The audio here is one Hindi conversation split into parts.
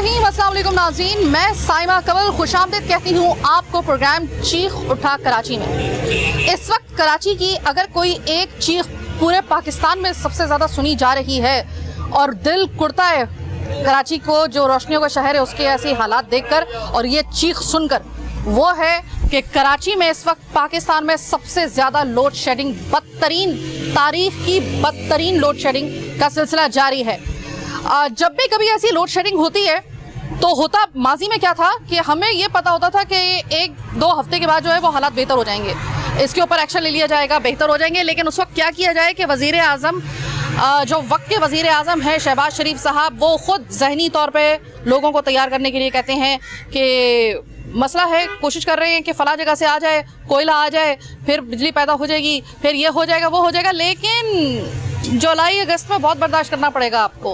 रहीम, अस्सलाम वालेकुम नाज़रीन, मैं साइमा कवल खुशामदीद कहती हूँ आपको प्रोग्राम चीख उठा कराची में। इस वक्त कराची की अगर कोई एक चीख पूरे पाकिस्तान में सबसे ज़्यादा सुनी जा रही है और दिल कुड़ता है कराची को, जो रोशनियों का शहर है, उसके ऐसे हालात देखकर और ये चीख सुनकर, वो है कि कराची में इस वक्त पाकिस्तान में सबसे ज़्यादा लोड शेडिंग, बदतरीन तारीख की बदतरीन लोड शेडिंग का सिलसिला जारी है। जब भी कभी ऐसी लोड शेडिंग होती है तो होता माजी में क्या था कि हमें ये पता होता था कि 1-2 हफ्ते के बाद जो है वो हालात बेहतर हो जाएंगे, इसके ऊपर एक्शन ले लिया जाएगा, बेहतर हो जाएंगे। लेकिन उस वक्त क्या किया जाए कि वज़ीर आज़म, जो वक्त के वज़ीर आज़म हैं शहबाज शरीफ साहब, वो ख़ुद ज़हनी तौर पे लोगों को तैयार करने के लिए कहते हैं कि मसला है, कोशिश कर रहे हैं कि फ़ला जगह से आ जाए, कोयला आ जाए, फिर बिजली पैदा हो जाएगी, फिर ये हो जाएगा, वो हो जाएगा। लेकिन जुलाई अगस्त में बहुत बर्दाश्त करना पड़ेगा आपको।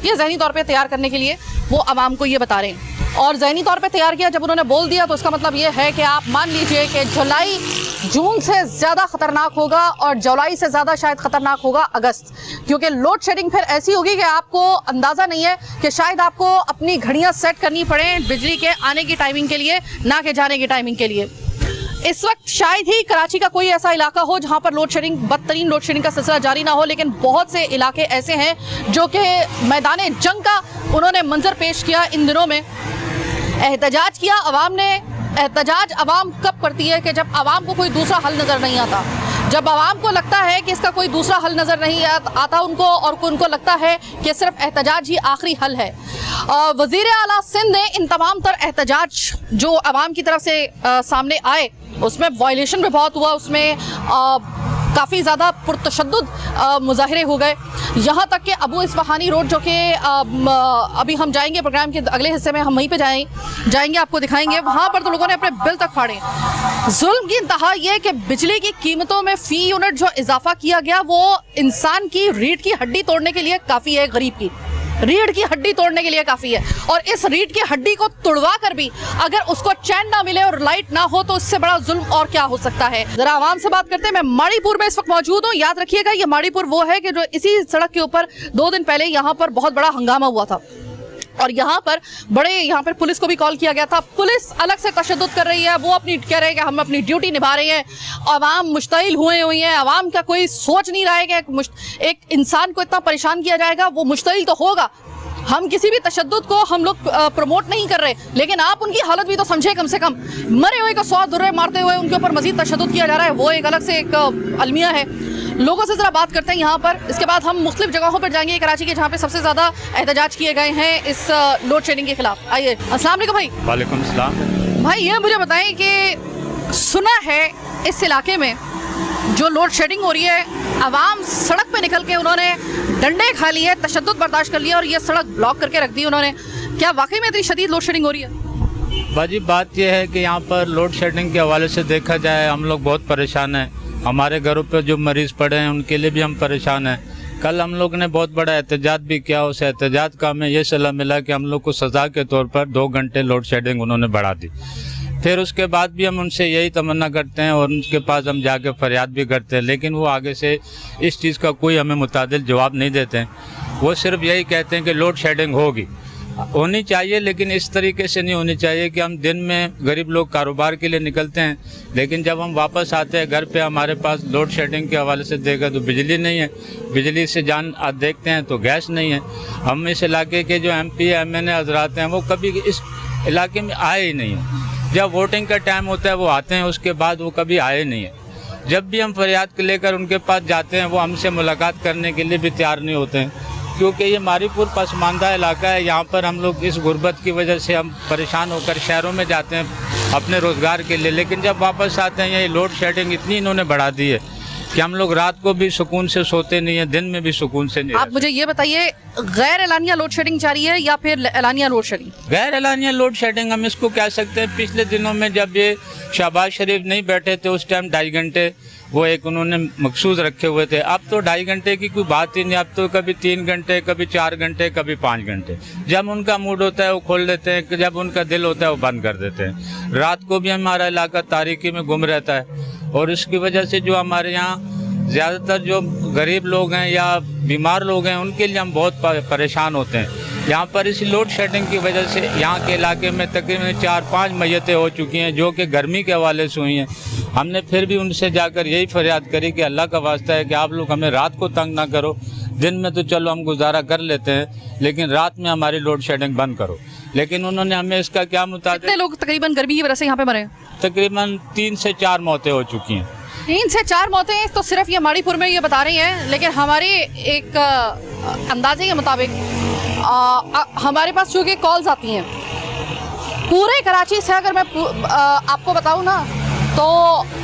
ये ज़हनी तौर पे तैयार करने के लिए वो आवाम को ये बता रहे हैं, और ज़हनी तौर पे तैयार किया जब उन्होंने बोल दिया तो इसका मतलब ये है कि आप मान लीजिए कि जुलाई जून से ज़्यादा ख़तरनाक होगा और जुलाई से ज़्यादा शायद ख़तरनाक होगा अगस्त, क्योंकि लोड शेडिंग फिर ऐसी होगी कि आपको अंदाज़ा नहीं है कि शायद आपको अपनी घड़ियाँ सेट करनी पड़े बिजली के आने की टाइमिंग के लिए, ना कि जाने की टाइमिंग के लिए। इस वक्त शायद ही कराची का कोई ऐसा इलाका हो जहां पर लोड शेडिंग, बदतरीन लोड शेडिंग का सिलसिला जारी ना हो, लेकिन बहुत से इलाके ऐसे हैं जो कि मैदान जंग का उन्होंने मंजर पेश किया। इन दिनों में एहतजाज किया अवाम ने। एहतजाज अवाम कब करती है कि जब अवाम को कोई दूसरा हल नज़र नहीं आता, जब अवाम को लगता है कि इसका कोई दूसरा हल नज़र नहीं आता उनको, और उनको लगता है कि सिर्फ एहतजाज ही आखिरी हल है। वज़ीर आला सिंध ने इन तमाम तर एहतजाज जो अवाम की तरफ से सामने आए, उसमें वायलेशन भी बहुत हुआ, उसमें काफ़ी ज़्यादा पुरतशद्दुद मुजाहरे हो गए। यहाँ तक कि अबू इस्फहानी रोड, जो कि अभी हम जाएंगे प्रोग्राम के अगले हिस्से में, हम वहीं पे जाएंगे, आपको दिखाएंगे, वहाँ पर तो लोगों ने अपने बिल तक फाड़े। जुल्म की इंतहा ये कि बिजली की कीमतों में फ़ी यूनिट जो इजाफा किया गया वो इंसान की रीढ़ की हड्डी तोड़ने के लिए काफ़ी है, गरीब की रीढ़ की हड्डी तोड़ने के लिए काफ़ी है। और इस रीढ़ की हड्डी को तोड़वा कर भी अगर उसको चैन ना मिले और लाइट ना हो तो इससे बड़ा जुल्म और क्या हो सकता है। जरा आवाम से बात करते हैं। मैं माड़ीपुर में इस वक्त मौजूद हूँ। याद रखिएगा, ये माड़ीपुर वो है कि जो इसी सड़क के ऊपर 2 दिन पहले यहाँ पर बहुत बड़ा हंगामा हुआ था और यहाँ पर पुलिस को भी कॉल किया गया था। पुलिस अलग से तशद्दुद कर रही है, वो अपनी कह रहे हैं कि हम अपनी ड्यूटी निभा रहे हैं। अवाम मुश्तिल हुई है, अवाम का कोई सोच नहीं रहा है कि एक इंसान को इतना परेशान किया जाएगा। वो मुश्तिल तो होगा, हम किसी भी तशद्दुद को हम लोग प्रमोट नहीं कर रहे, लेकिन आप उनकी हालत भी तो समझे। कम से कम मरे हुए को 100 दुर्रे मारते हुए उनके ऊपर मजीद तशद्दुद किया जा रहा है, वो एक अलग से एक अलमिया है। लोगों से ज़रा बात करते हैं यहाँ पर, इसके बाद हम मुख्तलिफ जगहों पर जाएंगे कराची के जहाँ पे सबसे ज़्यादा एहतजाज किए गए हैं इस लोड शेडिंग के खिलाफ। आइए। अस्सलाम वालेकुम भाई। वालेकुम सलाम। भाई ये मुझे बताएं कि सुना है इस इलाके में जो लोड शेडिंग हो रही है, अवाम सड़क पे निकल के उन्होंने डंडे खा लिए, तशद्दुद बर्दाश्त कर लिया और ये सड़क ब्लॉक करके रख दी उन्होंने। क्या वाकई में इतनी शदीद लोड शेडिंग हो रही है? बाजी बात यह है कि यहाँ पर लोड शेडिंग के हवाले से देखा जाए हम लोग बहुत परेशान हैं। हमारे घरों पे जो मरीज़ पड़े हैं उनके लिए भी हम परेशान हैं। कल हम लोग ने बहुत बड़ा एहतजाज भी किया। उस एहतजाज का हमें ये सलाह मिला कि हम लोग को सज़ा के तौर पर 2 घंटे लोड शेडिंग उन्होंने बढ़ा दी। फिर उसके बाद भी हम उनसे यही तमन्ना करते हैं और उनके पास हम जाके फरियाद भी करते हैं, लेकिन वो आगे से इस चीज़ का कोई हमें मुतादिल जवाब नहीं देते हैं। वो सिर्फ यही कहते हैं कि लोड शेडिंग होनी चाहिए, लेकिन इस तरीके से नहीं होनी चाहिए कि हम दिन में गरीब लोग कारोबार के लिए निकलते हैं, लेकिन जब हम वापस आते हैं घर पे हमारे पास लोड शेडिंग के हवाले से देखा तो बिजली नहीं है, बिजली से देखते हैं तो गैस नहीं है। हम इस इलाके के जो MP MNA हजरात हैं वो कभी इस इलाके में आए ही नहीं हैं। जब वोटिंग का टाइम होता है वो आते हैं, उसके बाद वो कभी आए नहीं है। जब भी हम फरियाद लेकर उनके पास जाते हैं वो हमसे मुलाकात करने के लिए भी तैयार नहीं होते हैं, क्योंकि ये माड़ीपुर पसमानदा इलाका है। यहाँ पर हम लोग इस गुर्बत की वजह से हम परेशान होकर शहरों में जाते हैं अपने रोज़गार के लिए, लेकिन जब वापस आते हैं ये लोड शेडिंग इतनी इन्होंने बढ़ा दी है कि हम लोग रात को भी सुकून से सोते नहीं है, दिन में भी सुकून से नहीं। आप मुझे ये बताइए, गैर एलानिया लोड शेडिंग जारी है या फिर एलानिया लोड शेडिंग? गैर एलानिया लोड शेडिंग हम इसको कह सकते हैं। पिछले दिनों में जब ये शहबाज शरीफ नहीं बैठे थे उस टाइम 2.5 घंटे वो एक उन्होंने मखसूस रखे हुए थे। अब तो 2.5 घंटे की कोई बात ही नहीं, अब तो कभी 3 घंटे, कभी 4 घंटे, कभी 5 घंटे। जब उनका मूड होता है वो खोल देते हैं, जब उनका दिल होता है वो बंद कर देते हैं। रात को भी हमारा इलाका तारीकी में गुम रहता है और इसकी वजह से जो हमारे यहाँ ज़्यादातर जो गरीब लोग हैं या बीमार लोग हैं उनके लिए हम बहुत परेशान होते हैं। यहाँ पर इसी लोड शेडिंग की वजह से यहाँ के इलाके में तकरीबन 4-5 मैयतें हो चुकी हैं, जो कि गर्मी के हवाले से हुई हैं। हमने फिर भी उनसे जाकर यही फरियाद करी कि अल्लाह का वास्ता है कि आप लोग हमें रात को तंग ना करो, दिन में तो चलो हम गुजारा कर लेते हैं, लेकिन रात में हमारी लोड शेडिंग बंद करो। लेकिन उन्होंने हमें इसका क्या मुताबिक, कितने लोग तकरीबन गर्मी की वजह से यहाँ पे मरे? तकरीबन 3 से 4 मौतें हो चुकी हैं। 3 से 4 मौतें तो सिर्फ ये माड़ीपुर में ये बता रही हैं, लेकिन हमारे एक अंदाजे के मुताबिक हमारे पास चूँकि कॉल्स आती हैं पूरे कराची से, अगर मैं आपको बताऊं ना तो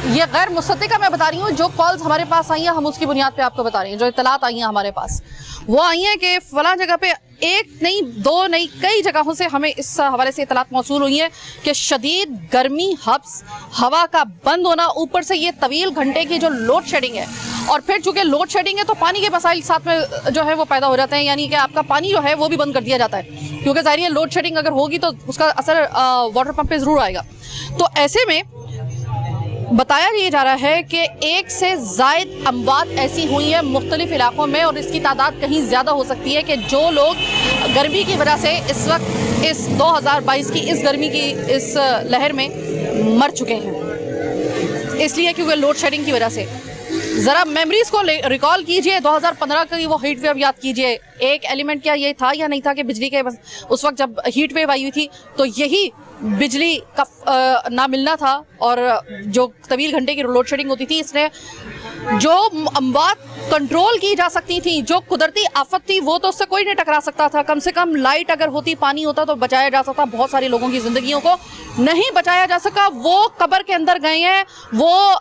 ये गैर मुसद्दिका मैं बता रही हूँ, जो कॉल्स हमारे पास आई हैं हम उसकी बुनियाद पे आपको बता रही हैं। जो इतलात आई हैं हमारे पास वो आई हैं कि फलां जगह पे 1 नहीं 2 नहीं कई जगहों से हमें इस हवाले से इतलात मौसूल हुई हैं कि शदीद गर्मी, हब्स, हवा का बंद होना, ऊपर से ये तवील घंटे की जो लोड शेडिंग है, और फिर चूंकि लोड शेडिंग है तो पानी के मसाइल साथ में जो है वो पैदा हो जाते हैं, यानी कि आपका पानी जो है वो भी बंद कर दिया जाता है, क्योंकि ज़ाहिर है लोड शेडिंग अगर होगी तो उसका असर वाटर पंप पे ज़रूर आएगा। तो ऐसे में बताया ये जा रहा है कि 1 से ज़ायद अमवात ऐसी हुई हैं मुख्तलिफ इलाकों में, और इसकी तादाद कहीं ज़्यादा हो सकती है कि जो लोग गर्मी की वजह से इस वक्त इस 2022 की इस गर्मी की इस लहर में मर चुके हैं, इसलिए क्योंकि लोड शेडिंग की वजह से। ज़रा मेमोरीज को रिकॉल कीजिए, 2015 की वो हीट वेव याद कीजिए। एक एलिमेंट क्या ये था या नहीं था कि बिजली के उस वक्त जब हीट वेव आई हुई थी तो यही बिजली का ना मिलना था, और जो तवील घंटे की लोड शेडिंग होती थी, इसने जो अमवात कंट्रोल की जा सकती थी, जो कुदरती आफत थी, वो तो उससे कोई नहीं टकरा सकता था। कम से कम लाइट अगर होती, पानी होता तो बचाया जा सकता। बहुत सारे लोगों की जिंदगियों को नहीं बचाया जा सका, वो कब्र के अंदर गए हैं, वो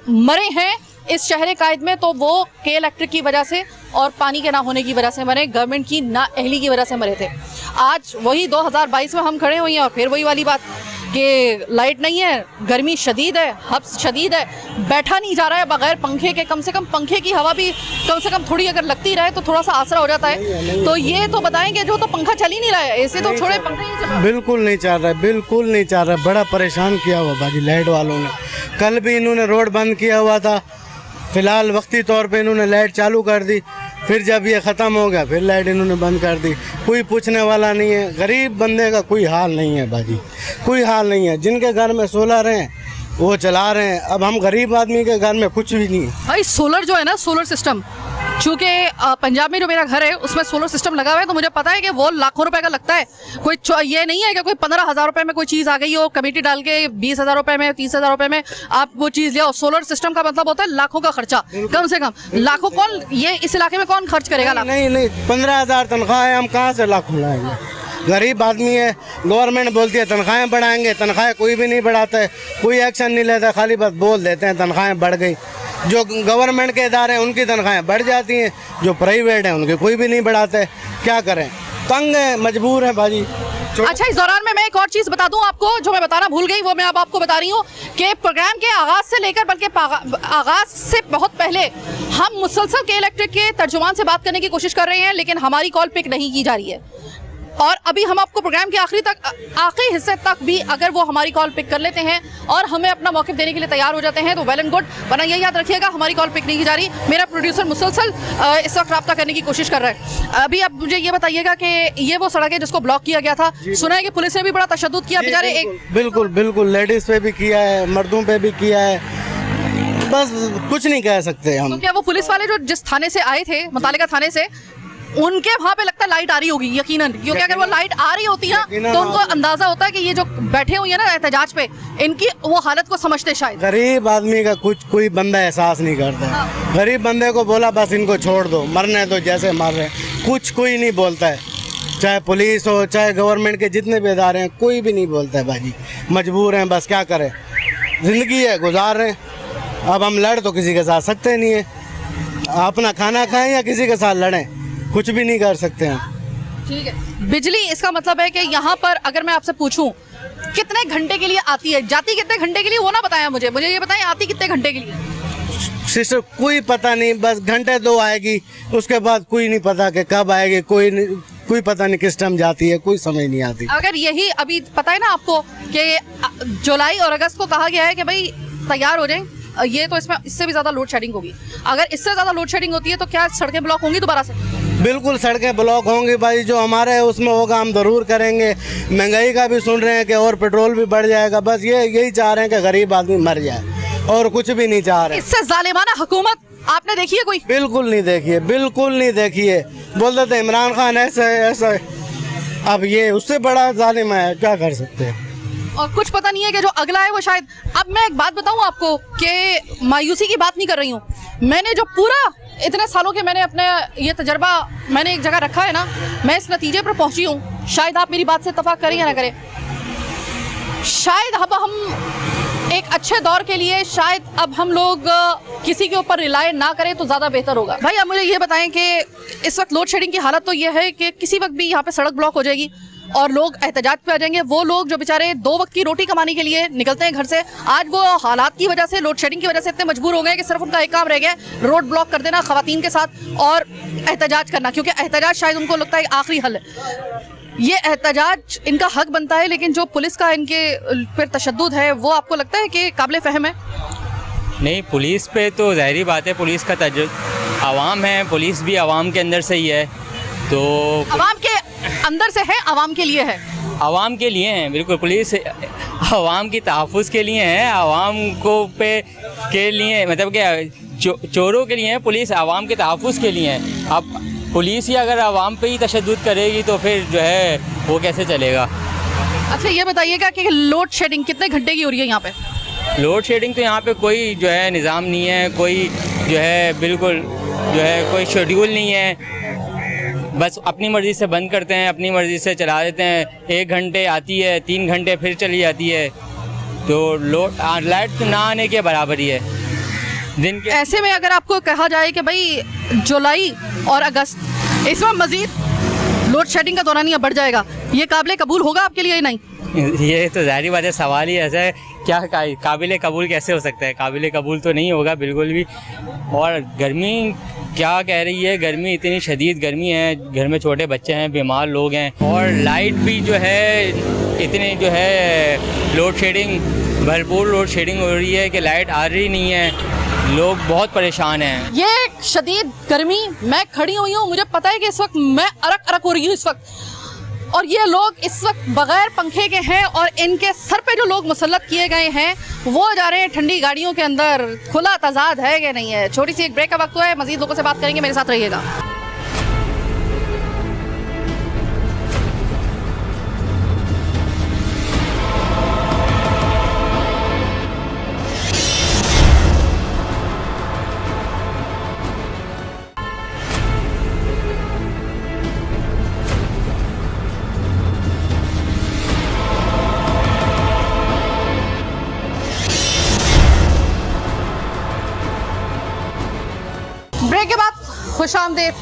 मरे हैं इस शहर कायद में, तो वो के इलेक्ट्रिक की वजह से और पानी के ना होने की वजह से मरे, गवर्नमेंट की नाअहली की वजह से मरे थे। आज वही 2022 में हम खड़े हुए हैं और फिर वही वाली बात कि लाइट नहीं है, गर्मी शदीद है, हब्स शदीद है, बैठा नहीं जा रहा है बगैर पंखे के। कम से कम पंखे की हवा भी कम से कम थोड़ी अगर लगती रहे तो थोड़ा सा आसरा हो जाता है। तो ये तो बताएंगे, जो तो पंखा चल ही नहीं रहा है, ऐसे तो छोड़े पंखा ही नहीं चल रहा। बिल्कुल नहीं चल रहा है, बिल्कुल नहीं चल रहा है। बड़ा परेशान किया हुआ बाजी लाइट वालों ने। कल भी इन्होंने रोड बंद किया हुआ था, फिलहाल वक्ती तौर पे इन्होंने लाइट चालू कर दी, फिर जब ये ख़त्म हो गया फिर लाइट इन्होंने बंद कर दी। कोई पूछने वाला नहीं है, गरीब बंदे का कोई हाल नहीं है बाजी, कोई हाल नहीं है। जिनके घर में सोलर हैं वो चला रहे हैं, अब हम गरीब आदमी के घर में कुछ भी नहीं है। भाई सोलर जो है ना, सोलर सिस्टम, चूँकि पंजाब में जो मेरा घर है उसमें सोलर सिस्टम लगा हुआ है, तो मुझे पता है कि वो लाखों रुपए का लगता है। कोई ये नहीं है कि कोई 15,000 रुपए में कोई चीज़ आ गई हो, कमेटी डाल के 20,000 रुपए में, 30,000 रुपए में आप वो चीज़ ले आओ। सोलर सिस्टम का मतलब होता है लाखों का खर्चा, कम से कम लाखों। कौन ये इस इलाके में कौन खर्च करेगा? नहीं 15,000 तनख्वाह है, हम कहाँ से लाखों लाएंगे? गरीब आदमी है, गवर्नमेंट बोलती है तनख्वाहें बढ़ाएंगे, तनख्वाहें कोई भी नहीं बढ़ाता है, कोई एक्शन नहीं लेता, खाली बस बोल देते हैं तनख्वाहें बढ़ गई। जो गवर्नमेंट के इदारे हैं उनकी तनख्वाहें बढ़ जाती हैं, जो प्राइवेट हैं उनके कोई भी नहीं बढ़ाते। क्या करें, तंग है, मजबूर है बाजी। अच्छा, इस दौरान में मैं एक और चीज़ बता दूं आपको, जो मैं बताना भूल गई, वो मैं अब आपको बता रही हूँ कि प्रोग्राम के आगाज़ से लेकर, बल्कि आगाज़ से बहुत पहले हम मुसलसल के इलेक्ट्रिक के तर्जुमान से बात करने की कोशिश कर रहे हैं, लेकिन हमारी कॉल पिक नहीं की जा रही है। और अभी हम आपको प्रोग्राम के आखिरी हिस्से तक भी अगर वो हमारी कॉल पिक कर लेते हैं और हमें अपना मौक़िफ़ देने के लिए तैयार हो जाते हैं तो वेल एंड गुड, वरना ये याद रखिएगा हमारी कॉल पिक नहीं की जा रही। मेरा प्रोड्यूसर मुसलसल इस वक्त रब्ता करने की कोशिश कर रहा है। अभी आप मुझे ये बताइएगा कि ये वो सड़क है जिसको ब्लॉक किया गया था, सुना है कि पुलिस ने भी बड़ा तशद्दुद किया बेचारे। बिल्कुल बिल्कुल, लेडीज़ पे भी किया है, मर्दों पे भी किया है, बस कुछ नहीं कह सकते हम। तो क्या वो पुलिस वाले जो जिस थाने से आए थे, मुतालिका थाने से, उनके वहाँ पे लगता है लाइट आ रही होगी यकीनन, क्योंकि अगर वो लाइट आ रही होती ना तो उनको अंदाजा होता है कि ये जो बैठे हुए हैं ना एहतजाज पे, इनकी वो हालत को समझते शायद। गरीब आदमी का कुछ कोई बंदा एहसास नहीं करता। हाँ। गरीब बंदे को बोला बस इनको छोड़ दो, मरने दो जैसे मर रहे, कुछ कोई नहीं बोलता है, चाहे पुलिस हो चाहे गवर्नमेंट के जितने भी इदारे हैं, कोई भी नहीं बोलता है बाजी। मजबूर हैं, बस क्या करें, ज़िंदगी है, गुजार रहे हैं। अब हम लड़ तो किसी के साथ सकते नहीं है, अपना खाना खाएं या किसी के साथ लड़ें, कुछ भी नहीं कर सकते हैं। ठीक है, बिजली इसका मतलब है कि यहाँ पर अगर मैं आपसे पूछूं कितने घंटे के लिए आती है, जाती कितने घंटे के लिए, वो ना बताया मुझे ये बताएं आती कितने घंटे के लिए। सिस्टर कोई पता नहीं, बस घंटे 2 आएगी, उसके बाद कोई नहीं पता कि कब आएगी, कोई पता नहीं किस टाइम जाती है, कोई समझ नहीं आती। अगर यही अभी पता है ना आपको कि जुलाई और अगस्त को कहा गया है कि भाई तैयार हो जाए, ये तो इसमें इससे भी ज़्यादा लोड शेडिंग होगी। अगर इससे ज़्यादा लोड शेडिंग होती है तो क्या सड़कें ब्लॉक होंगी दोबारा से? बिल्कुल सड़कें ब्लॉक होंगी भाई, जो हमारे उसमें होगा हम ज़रूर करेंगे। महंगाई का भी सुन रहे हैं कि और पेट्रोल भी बढ़ जाएगा, बस यही चाह रहे हैं कि गरीब आदमी मर जाए और कुछ भी नहीं चाह रहे। इससे जालिमाना हुकूमत आपने देखी है कोई? बिल्कुल नहीं देखी है, बिल्कुल नहीं देखी है। बोलते थे इमरान खान ऐसा है ऐसा है, अब ये उससे बड़ा जालिम है, क्या कर सकते हैं। और कुछ पता नहीं है कि जो अगला है वो शायद। अब मैं एक बात बताऊं आपको कि मायूसी की बात नहीं कर रही हूँ, मैंने जो पूरा इतने सालों के मैंने अपने ये तजर्बा मैंने एक जगह रखा है ना, मैं इस नतीजे पर पहुंची हूँ, शायद आप मेरी बात से इत्तेफाक करें या ना करें, शायद अब हम एक अच्छे दौर के लिए शायद अब हम लोग किसी के ऊपर रिलाय ना करें तो ज़्यादा बेहतर होगा। भाई आप मुझे ये बताएं कि इस वक्त लोड शेडिंग की हालत तो ये है कि किसी वक्त भी यहाँ पे सड़क ब्लॉक हो जाएगी और लोग एहतजाज पे आ जाएंगे। वो लोग जो बेचारे 2 वक्त की रोटी कमाने के लिए निकलते हैं घर से, आज वो हालात की वजह से, लोड शेडिंग की वजह से इतने मजबूर हो गए कि सिर्फ उनका एक काम रह गया है, रोड ब्लॉक कर देना खवातीन के साथ और एहतजाज करना, क्योंकि एहतजाज शायद उनको लगता है आखिरी हल है। ये एहतजाज इनका हक बनता है, लेकिन जो पुलिस का इनके पर तशद्दुद है वो आपको लगता है कि काबिल फ़हम है? नहीं, पुलिस पे तो ज़ाहिरी बात है, पुलिस का आवाम है, पुलिस भी आवाम के अंदर से ही है, तो आवाम के अंदर से है, आवाम के लिए है, आवाम के लिए हैं। बिल्कुल, पुलिस आवाम की तहफ़्फ़ुज़ के लिए है, आवाम को पे के लिए, मतलब कि चोरों के लिए है, पुलिस आवाम के तहफ़्फ़ुज़ के लिए है। अब पुलिस ही अगर आवाम पे ही तशद्दुद करेगी तो फिर जो है वो कैसे चलेगा। अच्छा ये बताइएगा कि लोड शेडिंग कितने घंटे की हो रही है यहाँ पे? लोड शेडिंग तो यहाँ पे कोई जो है निज़ाम नहीं है, कोई जो है बिल्कुल जो है कोई शेड्यूल नहीं है, बस अपनी मर्ज़ी से बंद करते हैं, अपनी मर्ज़ी से चला देते हैं। 1 घंटे आती है, 3 घंटे फिर चली जाती है, तो लाइट तो ना आने के बराबर ही है दिन के। ऐसे में अगर आपको कहा जाए कि भाई जुलाई और अगस्त इसमें मज़ीद लोड शेडिंग का दौरानिया बढ़ जाएगा, ये काबिल कबूल होगा आपके लिए? नहीं, ये तो ज़ाहिर बात है, सवाल ही ऐसा है, क्या काबिल कबूल कैसे हो सकता है? काबिल कबूल तो नहीं होगा बिल्कुल भी। और गर्मी क्या कह रही है, गर्मी इतनी शदीद गर्मी है, घर में छोटे बच्चे हैं, बीमार लोग हैं, और लाइट भी जो है इतनी जो है लोड शेडिंग, भरपूर लोड शेडिंग हो रही है कि लाइट आ रही नहीं है, लोग बहुत परेशान हैं। ये शदीद गर्मी, मैं खड़ी हुई हूँ, मुझे पता है कि इस वक्त मैं अरक अरक हो रही हूँ इस वक्त, और ये लोग इस वक्त बगैर पंखे के हैं और इनके सर पे जो लोग मुसल्लत किए गए हैं वो जा रहे हैं ठंडी गाड़ियों के अंदर। खुला तजाद है कि नहीं है? छोटी सी एक ब्रेक का वक्त हुआ है, मजीद लोगों से बात करेंगे, मेरे साथ रहिएगा। ब्रेक के बाद खुशामदीद।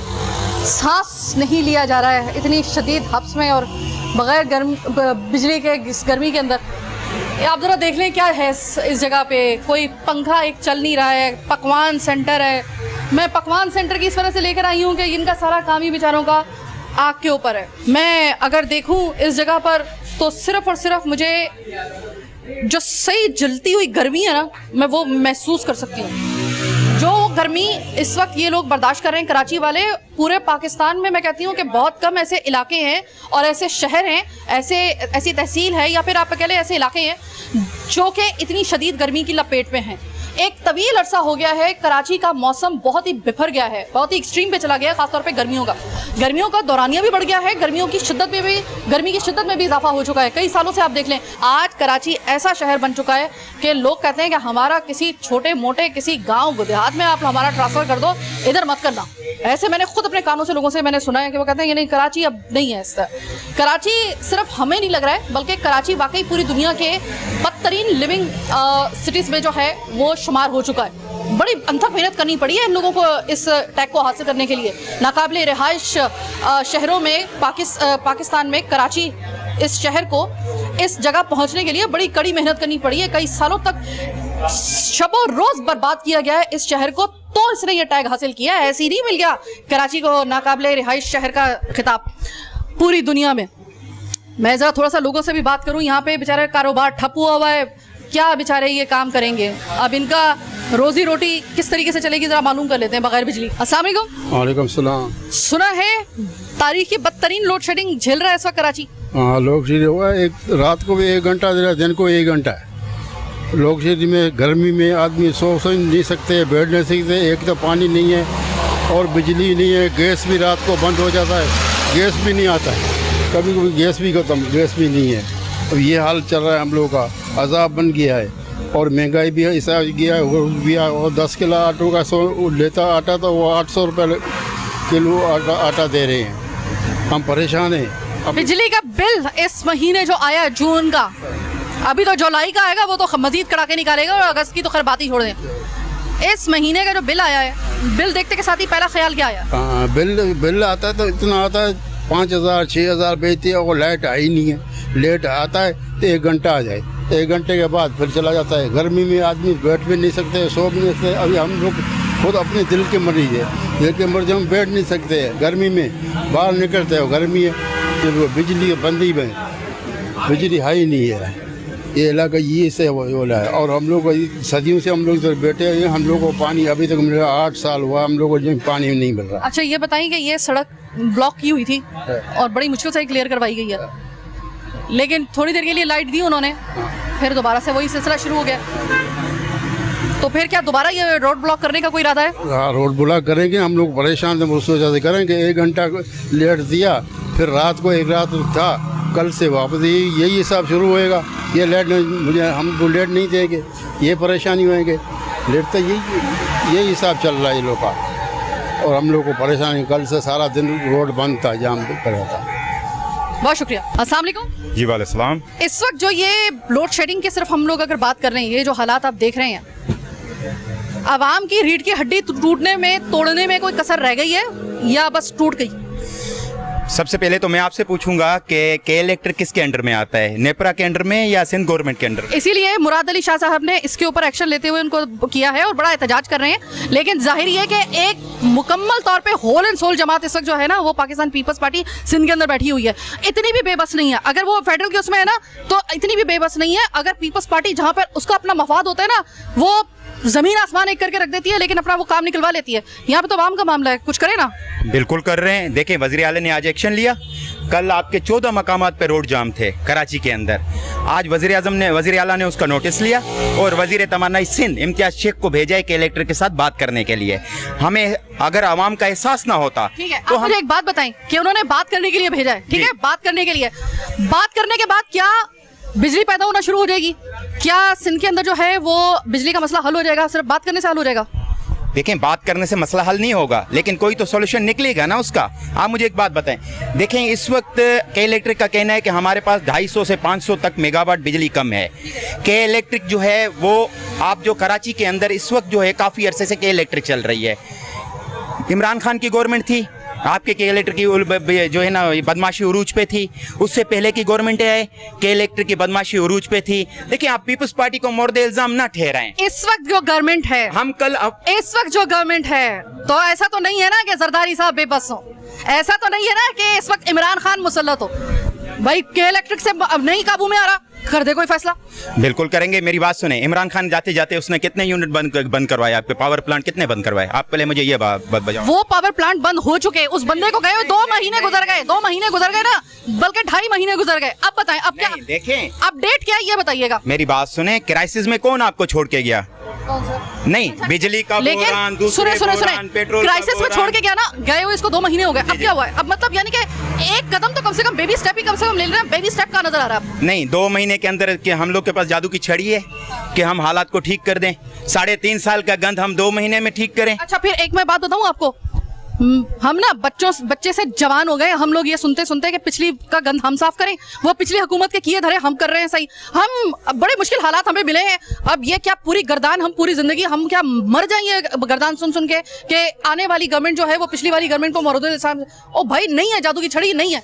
सांस नहीं लिया जा रहा है इतनी शदीद हब्स में और बग़ैर बिजली के इस गर्मी के अंदर। आप ज़रा देख लें क्या है इस जगह पे, कोई पंखा एक चल नहीं रहा है, पकवान सेंटर है। मैं पकवान सेंटर की इस वजह से लेकर आई हूँ कि इनका सारा काम ही बेचारों का आग के ऊपर है। मैं अगर देखूँ इस जगह पर तो सिर्फ़ और सिर्फ मुझे जो सही जलती हुई गर्मी है ना, मैं वो महसूस कर सकती हूँ। जो गर्मी इस वक्त ये लोग बर्दाश्त कर रहे हैं कराची वाले, पूरे पाकिस्तान में मैं कहती हूँ कि बहुत कम ऐसे इलाके हैं और ऐसे शहर हैं, ऐसी तहसील है या फिर आप कह लें ऐसे इलाके हैं जो कि इतनी शदीद गर्मी की लपेट में हैं। एक तवील अरसा हो गया है कराची का मौसम बहुत ही बिफर गया है, बहुत ही एक्सट्रीम पे चला गया है, खासतौर पे गर्मियों का दौरानिया भी बढ़ गया है, गर्मी की शिद्दत में भी इजाफा हो चुका है। कई सालों से आप देख लें, आज कराची ऐसा शहर बन चुका है कि लोग कहते हैं कि हमारा किसी छोटे मोटे किसी गाँव देहात में आप हमारा ट्रांसफ़र कर दो, इधर मत करना। ऐसे मैंने खुद अपने कानों से लोगों से मैंने सुना है कि वो कहते हैं कि नहीं, कराची अब नहीं है। इस तरह कराची सिर्फ हमें नहीं लग रहा है, बल्कि कराची वाकई पूरी दुनिया के बदतरीन लिविंग सिटीज़ में जो है वो शुमार हो चुका है। बड़ी अनथक मेहनत करनी पड़ी है इन लोगों को इस टैग को हासिल करने के लिए। नाकाबिले रिहाइश शहरों में पाकिस्तान में कराची इस शहर को इस जगह पहुंचने के लिए बड़ी कड़ी मेहनत करनी पड़ी है। कई सालों तक शबो रोज़ बर्बाद किया गया है इस शहर को, तो इसने ये टैग हासिल किया है। ऐसे ही नहीं मिल गया कराची को नाकाबिले रिहाइश शहर का खिताब पूरी दुनिया में। मैं ज़रा थोड़ा सा लोगों से भी बात करूं, यहाँ पे बेचारे कारोबार ठप हुआ हुआ है, क्या बेचारे ये काम करेंगे? अब इनका रोजी रोटी किस तरीके से चलेगी जरा मालूम कर लेते हैं बगैर बिजली। अस्सलाम वालेकुम। वालेकुम सलाम। सुना है तारीख की बदतरीन लोड शेडिंग झेल रहा है इस वक्त कराची। हाँ, लोड शेडिंग हुआ है। एक रात को भी 1 घंटा दे रहा है, दिन को 1 घंटा है। लोड शेडिंग में गर्मी में आदमी सो नहीं सकते, बैठ नहीं सकते। एक तो पानी नहीं है और बिजली नहीं है। गैस भी रात को बंद हो जाता है, गैस भी नहीं आता है। कभी कभी गैस भी खत्म, गैस भी नहीं है। अब ये हाल चल रहा है हम लोगों का, अजाब बन गया है। और महंगाई भी ऐसा गया है। और 10 किलो आटो का 100 लेता आटा तो वो 800 रुपये किलो आटा दे रहे हैं। हम परेशान हैं। बिजली का बिल इस महीने जो आया है जून का, अभी तो जुलाई का आएगा, वो तो मजीद कड़ाके निकालेगा। और अगस्त की तो खैर बात ही छोड़ दें। इस महीने का जो बिल आया है, बिल देखते के साथ ही पहला ख्याल क्या आया? हाँ, बिल आता है तो इतना आता है 5000 6000 बेचती है। और लाइट आई नहीं है। लेट आता है तो 1 घंटा आ जाए, 1 घंटे के बाद फिर चला जाता है। गर्मी में आदमी बैठ भी नहीं सकते, सो भी नहीं सकते। अभी हम लोग खुद अपने दिल के मरीज है, दिल के मरीज हम बैठ नहीं सकते हैं। गर्मी में बाहर निकलते हो, गर्मी है तो बिजली बंदी में बिजली है ही नहीं है। ये इलाका ये से बोला है। और हम लोग सदियों से हम लोग इधर बैठे हैं। हम लोग को पानी अभी तक मिल रहा है, 8 साल हुआ हम लोग को पानी नहीं मिल रहा। अच्छा ये बताइए कि ये सड़क ब्लॉक की हुई थी और बड़ी मुश्किल से क्लियर करवाई गई है, लेकिन थोड़ी देर के लिए लाइट दी उन्होंने, फिर दोबारा से वही सिलसिला शुरू हो गया। तो फिर क्या दोबारा ये रोड ब्लॉक करने का कोई इरादा है? हाँ, रोड ब्लॉक करेंगे। हम लोग परेशान थे, उस वजह से करेंगे। 1 घंटा लेट दिया, फिर रात को एक रात था, कल से वापस यही हिसाब शुरू होएगा। ये लेट नहीं, मुझे हम लेट नहीं देंगे, ये परेशानी होएंगे। लेट तो यही हिसाब चल रहा है ये लोग का। और हम लोग को परेशानी, कल से सारा दिन रोड बंद था, जाम कर रहा था। बहुत शुक्रिया। अस्सलाम वालेकुम। जी वाले सलाम। इस वक्त जो ये लोड शेडिंग की सिर्फ हम लोग अगर बात कर रहे हैं, ये जो हालात आप देख रहे हैं, आवाम की रीढ़ की हड्डी टूटने में, तोड़ने में कोई कसर रह गई है या बस टूट गई? सबसे पहले तो मैं आपसे पूछूंगा कि के इलेक्ट्रिक किसके अंडर में आता है, नेपरा के अंडर में या सिंध गवर्नमेंट के अंडर? इसीलिए मुराद अली शाह साहब ने इसके ऊपर एक्शन लेते हुए उनको किया है और बड़ा एहतजाज कर रहे हैं। लेकिन जाहिर है कि एक मुकम्मल तौर पे होल एंड सोल जमात इस वक्त जो है ना, वो पाकिस्तान पीपल्स पार्टी सिंध के अंदर बैठी हुई है। इतनी भी बेबस नहीं है। अगर वो फेडरल के उसमें है ना, तो इतनी भी बेबस नहीं है। अगर पीपल्स पार्टी जहाँ पर उसका अपना मफाद होता है ना, वो जमीन आसमान एक करके रख देती है, लेकिन अपना वो काम निकलवा लेती है। यहाँ पे तो आवाम का मामला है, कुछ करे ना। बिल्कुल कर रहे हैं। देखें, वज़ीर आला ने आज एक्शन लिया। कल आपके 14 मकामात पे रोड जाम थे कराची के अंदर। आज वज़ीर आला ने उसका नोटिस लिया और वज़ीर तमन्नाई सिंध इम्तियाज शेख को भेजा है कि इलेक्ट्रिक के साथ बात करने के लिए। हमें अगर आवाम का एहसास ना होता, ठीक है, तो मुझे एक बात बताएं कि उन्होंने बात करने के लिए भेजा है, ठीक है, बात करने के लिए। बात करने के बाद क्या बिजली पैदा होना शुरू हो जाएगी? क्या सिंध के अंदर जो है वो बिजली का मसला हल हो जाएगा? सिर्फ बात करने से हल हो जाएगा? देखें, बात करने से मसला हल नहीं होगा, लेकिन कोई तो सॉल्यूशन निकलेगा ना उसका। आप मुझे एक बात बताएं। देखें, इस वक्त के इलेक्ट्रिक का कहना है कि हमारे पास 250 से 500 तक मेगावाट बिजली कम है। के इलेक्ट्रिक जो है वो, आप जो कराची के अंदर इस वक्त जो है काफ़ी अरसे से के इलेक्ट्रिक चल रही है। इमरान खान की गवर्नमेंट थी, आपके के इलेक्ट्रिक की जो है ना बदमाशी उरूज पे थी। उससे पहले की गवर्नमेंट है, के इलेक्ट्रिक की बदमाशी उरूज पे थी। देखिए, आप पीपल्स पार्टी को मोर्दे इल्जाम ना ठहराएं। इस वक्त जो गवर्नमेंट है, हम कल इस वक्त जो गवर्नमेंट है, तो ऐसा तो नहीं है ना कि जरदारी साहब बेबस हो। ऐसा तो नहीं है ना कि इस वक्त इमरान खान मुसल्लत हो। भाई के इलेक्ट्रिक से अब नहीं काबू में आ रहा, कर दे कोई फैसला। बिल्कुल करेंगे। मेरी बात सुने, इमरान खान जाते जाते उसने कितने यूनिट बंद करवाए? आपके पावर प्लांट कितने बंद करवाए? आप पहले मुझे ये बात बताओ। वो पावर प्लांट बंद हो चुके, उस बंदे को गए हुए 2 महीने गुजर गए। 2 महीने गुजर गए ना, बल्कि 2.5 महीने गुजर गए। अब बताएं, अब क्या देखें, अपडेट क्या है ये बताइएगा। मेरी बात सुने, क्राइसिस में कौन आपको छोड़ के गया? नहीं, बिजली का लेकिन सुने क्राइसिस में छोड़ के गया ना, गए हुए इसको 2 महीने हो गए। अब क्या हुआ है? अब मतलब यानी कि एक कदम तो कम से कम बेबी स्टेप ही कम से कम ले लेना। बेबी स्टेप का नजर आ रहा है? नहीं, 2 महीने के अंदर कि हम लोग के पास जादू की छड़ी है कि हम हालात को ठीक कर दें। 3.5 साल का गंद हम 2 महीने में ठीक करें। अच्छा, फिर एक मैं बात बताऊं आपको, हम ना बच्चे से जवान हो गए। हम लोग ये सुनते सुनते कि पिछली का गंद हम साफ करें, वो पिछली हुकूमत के किए धरे हम कर रहे हैं सही। हम बड़े मुश्किल हालात हमें मिले हैं। अब ये क्या पूरी गर्दान, हम पूरी जिंदगी हम क्या मर जाएंगे गर्दान सुन सुन के कि आने वाली गवर्नमेंट जो है वो पिछली वाली गवर्नमेंट को मरोदे इंसान। ओ भाई, नहीं है, जादू की छड़ी नहीं है।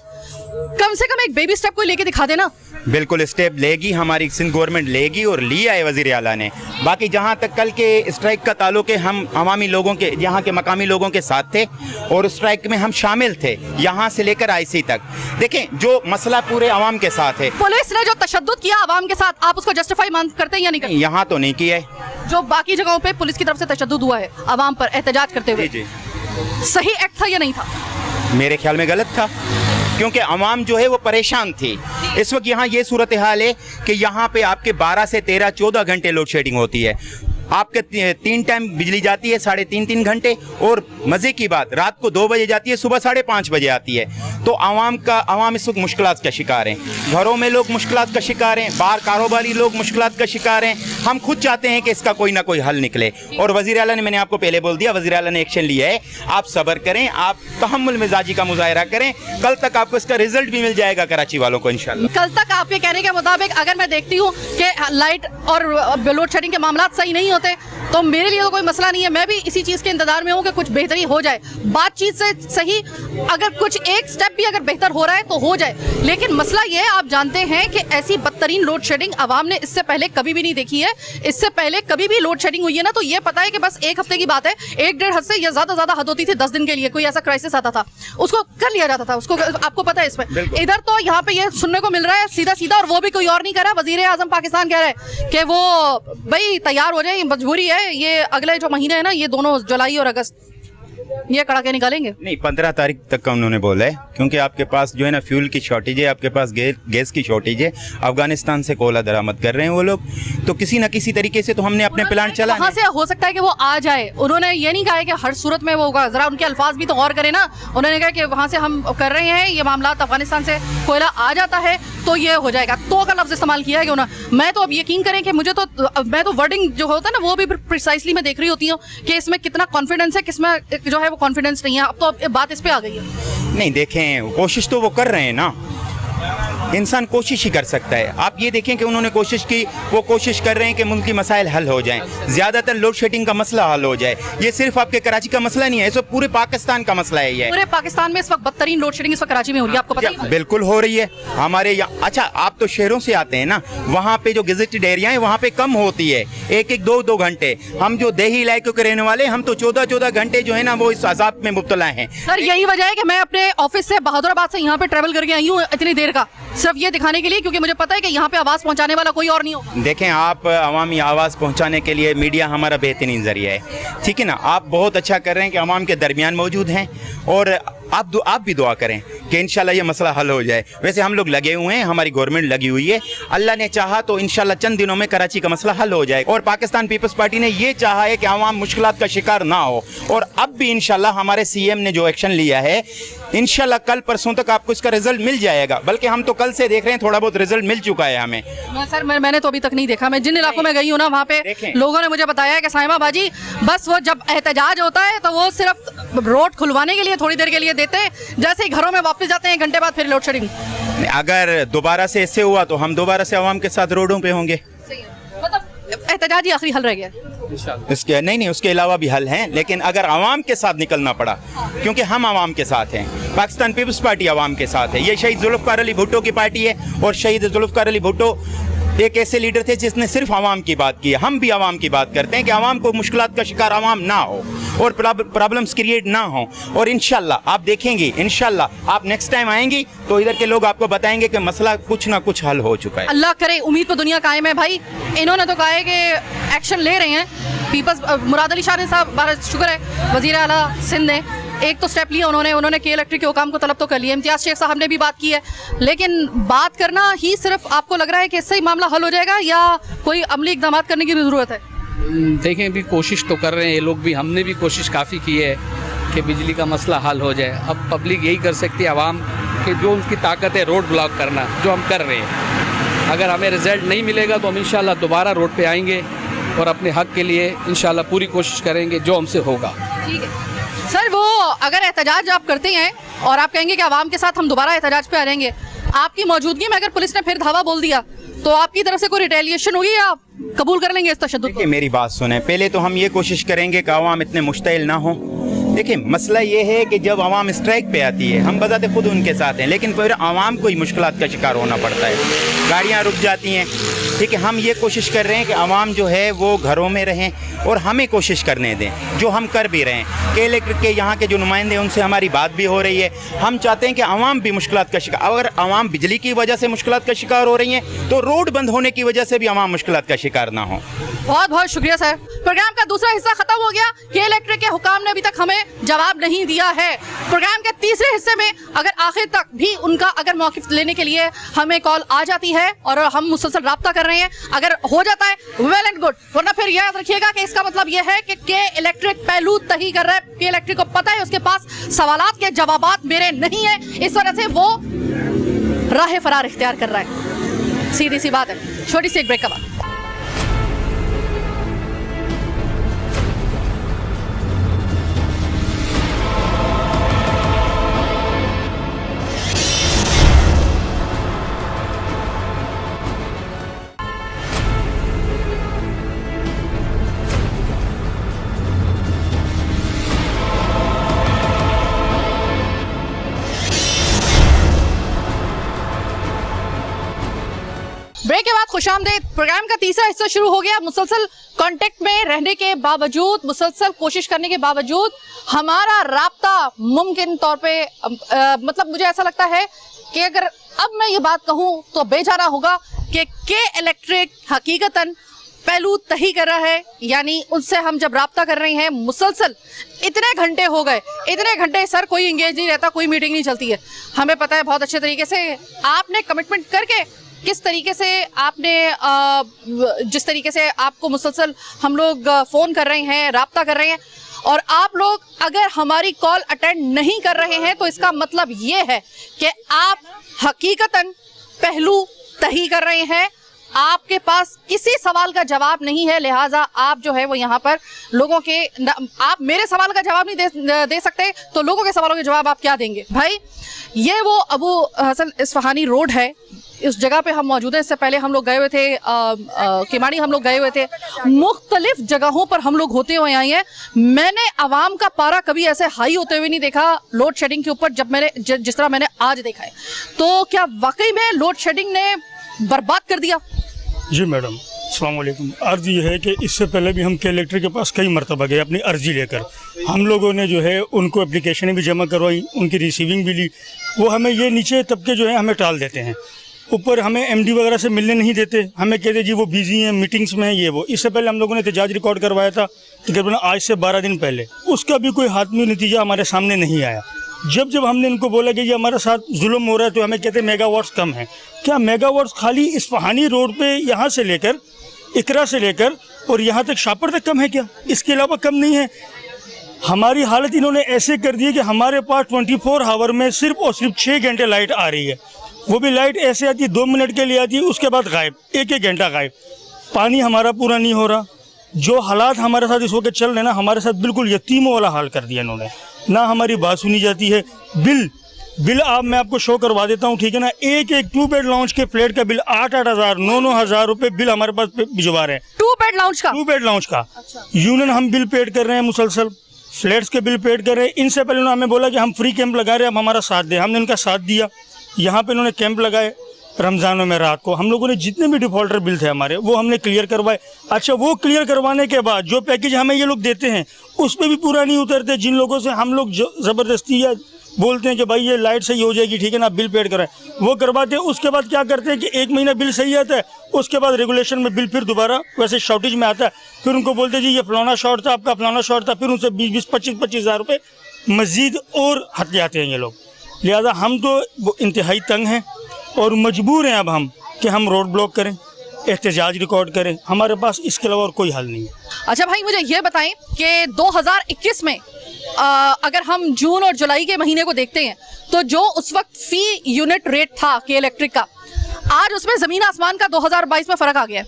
कम से कम एक बेबी स्टेप कोई लेके दिखा देना। बिल्कुल स्टेप लेगी हमारी सिंध गवर्नमेंट, लेगी और लिया है वज़ीर आला ने। बाकी जहाँ तक कल के स्ट्राइक का ताल्लुक है, हम अवामी लोगों के, यहाँ के मकामी लोगों के साथ थे और स्ट्राइक में हम शामिल थे, यहाँ से लेकर IC तक। देखें, जो मसला पूरे अवाम के साथ है। पुलिस ने जो तशद्दुद किया अवाम के साथ, आप उसको जस्टिफाई करते हैं या नहीं करते? यहाँ तो नहीं किया है। जो बाकी जगहों पे पुलिस की तरफ से तशद्दुद हुआ है आवाम पर एहतजाज करते हुए, जी सही एक्ट था या नहीं था? मेरे ख्याल में गलत था, क्योंकि अवाम जो है वो परेशान थी। इस वक्त यहाँ ये सूरत हाल है कि यहाँ पे आपके 12 से 13 14 घंटे लोड शेडिंग होती है। आपके 3 टाइम बिजली जाती है 3.5 घंटे, और मज़े की बात रात को 2 बजे जाती है, सुबह 5:30 बजे आती है। तो आवाम इस वक्त मुश्किलात का शिकार हैं, घरों में लोग मुश्किलात का शिकार हैं, बाहर कारोबारी लोग मुश्किलात का शिकार हैं। हम खुद चाहते हैं कि इसका कोई ना कोई हल निकले, और वज़ीर आला ने, मैंने आपको पहले बोल दिया, वज़ीर आला ने एक्शन लिया है। आप सब्र करें, आप तहम्मुल मिजाजी का मुजाहरा करें, कल तक आपको इसका रिजल्ट भी मिल जाएगा कराची वालों को इंशाल्लाह। कल तक आपके कहने के मुताबिक अगर मैं देखती हूँ कि लाइट और लोड शेडिंग के मामला सही नहीं होते तो मेरे लिए तो कोई मसला नहीं है, मैं भी इसी चीज़ के इंतजार में हूँ कि कुछ बेहतरी हो जाए। बातचीत से सही अगर कुछ एक स्टेप भी अगर बेहतर हो रहा है तो हो जाए, लेकिन मसला ये है, आप जानते हैं कि ऐसी बदतरीन लोड शेडिंग आवाम ने इससे पहले कभी भी नहीं देखी है। इससे पहले कभी भी लोड शेडिंग हुई है ना तो ये पता है कि बस 1 हफ्ते की बात है, 1-1.5 हफ्ते या ज़्यादा हद होती थी 10 दिन के लिए कोई ऐसा क्राइसिस आता था, उसको कर लिया जाता था, उसको आपको पता है। इसमें इधर तो यहाँ पे ये सुनने को मिल रहा है सीधा, और वो भी कोई और नहीं कर रहा, वज़ीर आज़म पाकिस्तान कह रहा है कि वो भाई तैयार हो जाए, मजबूरी है, ये अगले जो महीने है ना, ये दोनों जुलाई और अगस्त ये कड़ाके निकालेंगे। नहीं, 15 तारीख तक का उन्होंने बोला है, क्योंकि आपके पास जो है ना फ्यूल की शॉर्टेज है, आपके पास गैस की शॉर्टेज है, अफगानिस्तान से कोयला दरामद कर रहे हैं वो लोग, तो किसी न किसी तरीके से तो हमने अपने प्लांट चला। कहाँ से हो सकता है कि वो आ जाए? उन्होंने ये नहीं कहा है कि हर सूरत में वो होगा, जरा उनके अल्फाज भी तो गौर करें ना। उन्होंने कहा कि वहाँ से हम कर रहे हैं ये मामला, अफगानिस्तान से कोयला आ जाता है तो ये हो जाएगा, तो का लफ्ज़ इस्तेमाल किया है कि उन्होंने। मैं तो अब यकीन करें कि मैं तो वर्डिंग जो होता है ना वो भी प्रिसाइसली मैं देख रही होती हूँ कि इसमें कितना कॉन्फिडेंस है, किसमें जो है वो कॉन्फिडेंस नहीं है। अब तो बात इस पे आ गई है। नहीं, देखें, कोशिश तो वो कर रहे हैं ना, इंसान कोशिश ही कर सकता है। आप ये देखें कि उन्होंने कोशिश की, वो कोशिश कर रहे हैं कि मुल्की मसाइल हल हो जाएं, ज़्यादातर लोड शेडिंग का मसला हल हो जाए। ये सिर्फ आपके कराची का मसला नहीं है, इस वक्त पूरे पाकिस्तान का मसला है। ये पूरे पाकिस्तान में इस वक्त बदतरीन लोड शेडिंग इस वक्त कराची में हो रही है, आपको पता है? बिल्कुल हो रही है हमारे यहाँ। अच्छा, आप तो शहरों से आते हैं ना, वहाँ पे जो गेजेटेड एरिया है वहाँ पे कम होती है, 1-2 घंटे। हम जो देही इलाकों के रहने वाले, हम तो 14 घंटे जो है ना वो इस अजाब में मुब्तला हैं। सर यही वजह है कि मैं अपने ऑफिस से बहादुराबाद से यहाँ पे ट्रेवल करके आई हूँ इतनी देर का, सिर्फ ये दिखाने के लिए, क्योंकि मुझे पता है कि यहाँ पे आवाज़ पहुँचाने वाला कोई और नहीं होगा। देखें, आप अवामी आवाज़ पहुँचाने के लिए मीडिया हमारा बेहतरीन ज़रिया है, ठीक है ना। आप बहुत अच्छा कर रहे हैं कि अवाम के दरमियान मौजूद हैं, और आप भी दुआ करें कि इंशाल्लाह ये मसला हल हो जाए। वैसे हम लोग लगे हुए हैं, हमारी गवर्नमेंट लगी हुई है, अल्लाह ने चाहा तो इंशाल्लाह चंद दिनों में कराची का मसला हल हो जाए। और पाकिस्तान पीपल्स पार्टी ने ये चाहा है कि आवाम मुश्किलात का शिकार ना हो, और अब भी इंशाल्लाह हमारे सीएम ने जो एक्शन लिया है, इंशाल्लाह कल परसों तक आपको इसका रिजल्ट मिल जाएगा। बल्कि हम तो कल से देख रहे हैं, थोड़ा बहुत रिजल्ट मिल चुका है हमें। सर मैंने तो अभी तक नहीं देखा। मैं जिन इलाकों में गई हूँ ना, वहाँ पे लोगों ने मुझे बताया कि साइमा बाजी बस वो जब एहतजाज होता है तो वो सिर्फ रोड खुलवाने के लिए थोड़ी देर के लिए देते हैं, जैसे ही घरों में वापस जाते हैं 1 घंटे बाद फिर लोड शेडिंग। अगर दोबारा से ऐसे हुआ तो हम दोबारा से आवाम के साथ रोडों पे होंगे। मतलब एहतजाज ही आखिरी हल रह गया? इसके नहीं, उसके अलावा भी हल हैं, लेकिन अगर आवाम के साथ निकलना पड़ा, क्योंकि हम आवाम के साथ हैं, पाकिस्तान पीपल्स पार्टी आवाम के साथ है। ये शहीद जुल्फ़िकार अली भुट्टो की पार्टी है, और शहीद जुल्फ़िकार अली भुट्टो एक ऐसे लीडर थे जिसने सिर्फ आवाम की बात की है। हम भी आवाम की बात करते हैं कि आवाम को मुश्किलात का शिकार आवाम ना हो और प्रॉब्लम्स क्रिएट ना हो। और इंशाल्लाह आप देखेंगे, इंशाल्लाह आप नेक्स्ट टाइम आएंगी तो इधर के लोग आपको बताएंगे कि मसला कुछ ना कुछ हल हो चुका है। अल्लाह करे, उम्मीद पे दुनिया कायम है भाई। इन्होंने तो कहा है कि एक्शन ले रहे हैं पीपल्स, मुराद अली शाह साहब, बड़ा शुक्र है वज़ीर आला सिंध ने एक तो स्टेप लिया, उन्होंने के इलेक्ट्रिक के हुकाम को तलब तो कर लिया। इम्तियाज़ शेख साहब ने भी बात की है, लेकिन बात करना ही सिर्फ आपको लग रहा है कि इससे ही मामला हल हो जाएगा या कोई अमली इक़दाम करने की भी ज़रूरत है? देखें, अभी कोशिश तो कर रहे हैं ये लोग भी, हमने भी कोशिश काफ़ी की है कि बिजली का मसला हल हो जाए। अब पब्लिक यही कर सकती है, आवाम के जो उनकी ताकत है रोड ब्लॉक करना, जो हम कर रहे हैं। अगर हमें रिजल्ट नहीं मिलेगा तो हम इंशाल्लाह दोबारा रोड पे आएंगे और अपने हक के लिए इंशाल्लाह पूरी कोशिश करेंगे जो हमसे होगा। ठीक है सर, वो अगर एहतजाज आप करते हैं और आप कहेंगे कि आवाम के साथ हम दोबारा एहतजाज पे आ जाएंगे, आपकी मौजूदगी में अगर पुलिस ने फिर धावा बोल दिया तो आपकी तरफ से कोई रिटेलिएशन होगी या आप कबूल कर लेंगे इस तशद्दुद को? देखिए, मेरी बात सुने, पहले तो हम ये कोशिश करेंगे कि आवाम इतने मुश्तिल ना हो। देखिए, मसला ये है कि जब आवाम स्ट्राइक पे आती है, हम बजाते खुद उनके साथ हैं, लेकिन फिर आवाम को ही मुश्किलात का शिकार होना पड़ता है। गाड़ियाँ रुक जाती हैं, ठीक है, हम ये कोशिश कर रहे हैं कि आवाम जो है वो घरों में रहें और हमें कोशिश करने दें, जो हम कर भी रहे हैं। के इलेक्ट्रिक के यहाँ के जो नुमाइंदे हैं उनसे हमारी बात भी हो रही है। हम चाहते हैं कि आवाम भी मुश्किलात का शिकार, अगर आवाम बिजली की वजह से मुश्किलात का शिकार हो रही हैं तो रोड बंद होने की वजह से भी आवाम मुश्किलात का शिकार ना हो। बहुत बहुत शुक्रिया सर। प्रोग्राम का दूसरा हिस्सा खत्म हो गया। के इलेक्ट्रिक के हुकाम ने अभी तक हमें जवाब नहीं दिया है। प्रोग्राम के तीसरे हिस्से में अगर आखिर तक भी उनका अगर मौक़िफ़ लेने के लिए हमें कॉल आ जाती है और हम मुसलसल राब्ता कर रहे हैं, अगर हो जाता है वेल एंड गुड, वरना फिर याद रखिएगा कि इसका मतलब यह है कि के इलेक्ट्रिक पहलू तही कर रहा है। के इलेक्ट्रिक को पता है उसके पास सवालात के जवाबात मेरे नहीं है, इस वजह से वो राह फरार इख्तियार कर रहा है। सीधी सी बात है। छोटी सी एक ब्रेक के बाद ब्रेक के बाद खुशामदीद। प्रोग्राम का तीसरा हिस्सा शुरू हो गया। मुसलसल कांटेक्ट में रहने के बावजूद, मुसलसल कोशिश करने के बावजूद हमारा राब्ता मुमकिन तौर पे मतलब मुझे ऐसा लगता है कि अगर अब मैं ये बात कहूँ तो बेजाना होगा कि के इलेक्ट्रिक हकीकतन पहलू तही कर रहा है। यानी उनसे हम जब राब्ता कर रहे हैं मुसलसल इतने घंटे हो गए, इतने घंटे सर कोई इंगेज नहीं रहता, कोई मीटिंग नहीं चलती है। हमें पता है बहुत अच्छे तरीके से आपने कमिटमेंट करके किस तरीके से आपने जिस तरीके से आपको मुसलसल हम लोग फ़ोन कर रहे हैं, राब्ता कर रहे हैं, और आप लोग अगर हमारी कॉल अटेंड नहीं कर रहे हैं तो इसका मतलब ये है कि आप हकीकतन पहलू तही कर रहे हैं। आपके पास किसी सवाल का जवाब नहीं है, लिहाजा आप जो है वो यहाँ पर लोगों के आप मेरे सवाल का जवाब नहीं दे सकते तो लोगों के सवालों के जवाब आप क्या देंगे भाई। ये वो अबू हसन इस्फहानी रोड है, इस जगह पे हम मौजूद हैं। इससे पहले हम लोग गए हुए थे किमानी, हम लोग गए हुए थे, मुख्तलिफ जगहों पर हम लोग होते हुए आए हैं। मैंने आवाम का पारा कभी ऐसे हाई होते हुए नहीं देखा लोड शेडिंग के ऊपर जब मैंने जिस तरह मैंने आज देखा है। तो क्या वाकई में लोड शेडिंग ने बर्बाद कर दिया? जी मैडम, अस्सलाम वालेकुम। अर्ज़ ये है कि इससे पहले भी हम के इलेक्ट्रिक के पास कई मरतबा गए अपनी अर्ज़ी लेकर। हम लोगों ने जो है उनको एप्लीकेशनें भी जमा करवाई, उनकी रिसीविंग भी ली। वो हमें ये नीचे तबके जो है हमें टाल देते हैं, ऊपर हमें एमडी वगैरह से मिलने नहीं देते। हमें कहते जी वो बिज़ी हैं, मीटिंग्स में हैं, ये वो। इससे पहले हम लोगों ने एहतजाज रिकॉर्ड करवाया था तकरीबन आज से 12 दिन पहले, उसका भी कोई हातमी नतीजा हमारे सामने नहीं आया। जब हमने इनको बोला कि ये हमारे साथ जुल्म हो रहा है तो हमें कहते मेगावाट्स कम है। क्या मेगावाट्स खाली इस्फहानी रोड पे यहाँ से लेकर इकरा से लेकर और यहाँ तक शापर तक कम है क्या? इसके अलावा कम नहीं है। हमारी हालत इन्होंने ऐसे कर दी है कि हमारे पास 24 आवर में सिर्फ और सिर्फ 6 घंटे लाइट आ रही है। वो भी लाइट ऐसे आती है 2 मिनट के लिए आती है, उसके बाद गायब, एक घंटा गायब। पानी हमारा पूरा नहीं हो रहा। जो हालात हमारे साथ इस वक्त चल रहे हैं ना, हमारे साथ बिल्कुल यतीमों वाला हाल कर दिया इन्होंने। ना हमारी बात सुनी जाती है। बिल आप मैं आपको शो करवा देता हूँ, ठीक है ना। एक 2 बेड लाउंज के फ्लैट का बिल 8-8 हज़ार 9-9 हज़ार रुपये बिल हमारे पास भिजवा रहे हैं। 2 बेड लाउंज का? 2 बेड लाउंज का। अच्छा। यूनियन हम बिल पेड कर रहे हैं, मुसलसल फ्लैट्स के बिल पेड कर रहे हैं। इनसे पहले उन्होंने हमें बोला कि हम फ्री कैंप लगा रहे हैं, आप हमारा साथ दें। हमने उनका साथ दिया। यहाँ पे इन्होंने कैंप लगाए रमज़ानों में रात को। हम लोगों ने जितने भी डिफ़ॉल्टर बिल थे हमारे वो हमने क्लियर करवाए। अच्छा, वो क्लियर करवाने के बाद जो पैकेज हमें ये लोग देते हैं उस पर भी पूरा नहीं उतरते। जिन लोगों से हम लोग ज़बरदस्ती या बोलते हैं कि भाई ये लाइट सही हो जाएगी, ठीक है ना, बिल पेड कराएं, वो करवाते हैं। उसके बाद क्या करते हैं कि 1 महीना बिल सही आता है, उसके बाद रेगुलेशन में बिल फिर दोबारा वैसे शॉर्टेज में आता है। फिर उनको बोलते हैं जी ये फलाना शॉर्ट था, आपका फलाना शॉर्ट था। फिर उनसे 20-20, 25-25 हज़ार रुपये मज़ीद और हट जाते हैं ये लोग। लिहाजा हम तो इंतहाई तंग हैं और मजबूर हैं अब हम कि हम रोड ब्लॉक करें, एहतजाज रिकॉर्ड करें। हमारे पास इसके अलावा और कोई हल नहीं है। अच्छा भाई, मुझे ये बताएं कि 2021 में अगर हम जून और जुलाई के महीने को देखते हैं तो जो उस वक्त फी यूनिट रेट था के इलेक्ट्रिक का, आज उसमें ज़मीन आसमान का 2022 में फ़र्क आ गया।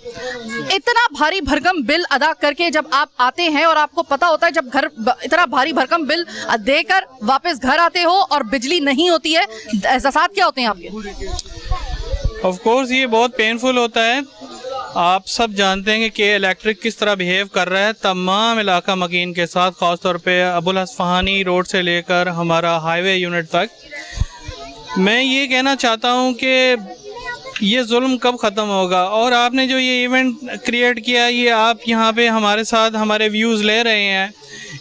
इतना भारी भरकम बिल अदा करके जब आप आते हैं और आपको पता होता है जब घर इतना भारी भरकम बिल देकर वापस घर आते हो और बिजली नहीं होती है, एहसास क्या होते हैं आपके? ऑफ कोर्स ये बहुत पेनफुल होता है। आप सब जानते हैं कि इलेक्ट्रिक किस तरह बिहेव कर रहा है तमाम इलाका मकीन के साथ, ख़ास तौर पे अबुल इस्फहानी रोड से लेकर हमारा हाईवे यूनिट तक। मैं ये कहना चाहता हूँ कि ये जुल्म कब ख़त्म होगा। और आपने जो ये इवेंट क्रिएट किया, ये आप यहाँ पे हमारे साथ हमारे व्यूज़ ले रहे हैं,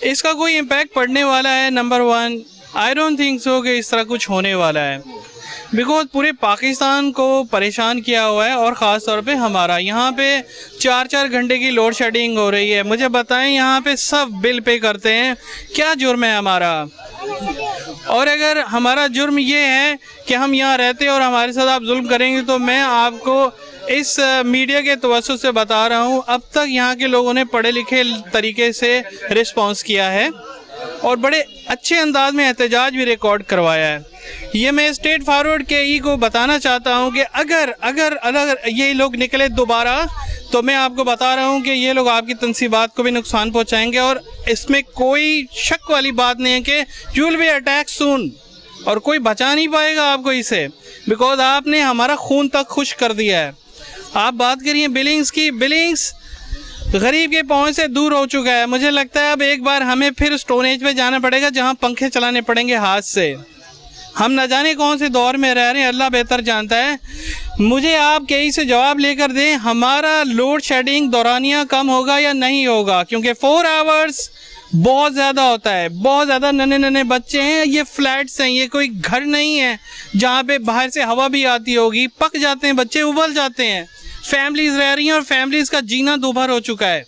इसका कोई इम्पैक्ट पड़ने वाला है? Number one, I don't think so कि इस तरह कुछ होने वाला है, बिकॉज पूरे पाकिस्तान को परेशान किया हुआ है और ख़ास तौर पे हमारा यहाँ पे 4-4 घंटे की लोड शेडिंग हो रही है। मुझे बताएं, यहाँ पे सब बिल पे करते हैं, क्या जुर्म है हमारा? और अगर हमारा जुर्म ये है कि हम यहाँ रहते और हमारे साथ आप जुल्म करेंगे, तो मैं आपको इस मीडिया के तवज्जुह से बता रहा हूँ, अब तक यहाँ के लोगों ने पढ़े लिखे तरीके से रिस्पॉन्स किया है और बड़े अच्छे अंदाज में एहतजाज भी रिकॉर्ड करवाया है। ये मैं स्टेट फॉरवर्ड के ई को बताना चाहता हूँ कि अगर ये लोग निकले दोबारा, तो मैं आपको बता रहा हूँ कि ये लोग आपकी तनसीबात को भी नुकसान पहुँचाएंगे। और इसमें कोई शक वाली बात नहीं है कि यू विल बी अटैक सून, और कोई बचा नहीं पाएगा आपको इसे, बिकॉज आपने हमारा खून तक खुश कर दिया है। आप बात करिए बिलिंग्स की, बिलिंग्स गरीब के पहुँच से दूर हो चुका है। मुझे लगता है अब एक बार हमें फिर स्टोन एज पे जाना पड़ेगा, जहाँ पंखे चलाने पड़ेंगे हाथ से। हम न जाने कौन से दौर में रह रहे हैं, अल्लाह बेहतर जानता है। मुझे आप कहीं से जवाब लेकर दें, हमारा लोड शेडिंग दौरानिया कम होगा या नहीं होगा? क्योंकि 4 आवर्स बहुत ज़्यादा होता है, बहुत ज़्यादा। नन्हे बच्चे हैं, ये फ्लैट्स हैं, ये कोई घर नहीं है जहाँ पे बाहर से हवा भी आती होगी। पक जाते हैं बच्चे, उबल जाते हैं। फैमिलीज़ रह रही हैं और फैमिलीज़ का जीना दूभर हो चुका है।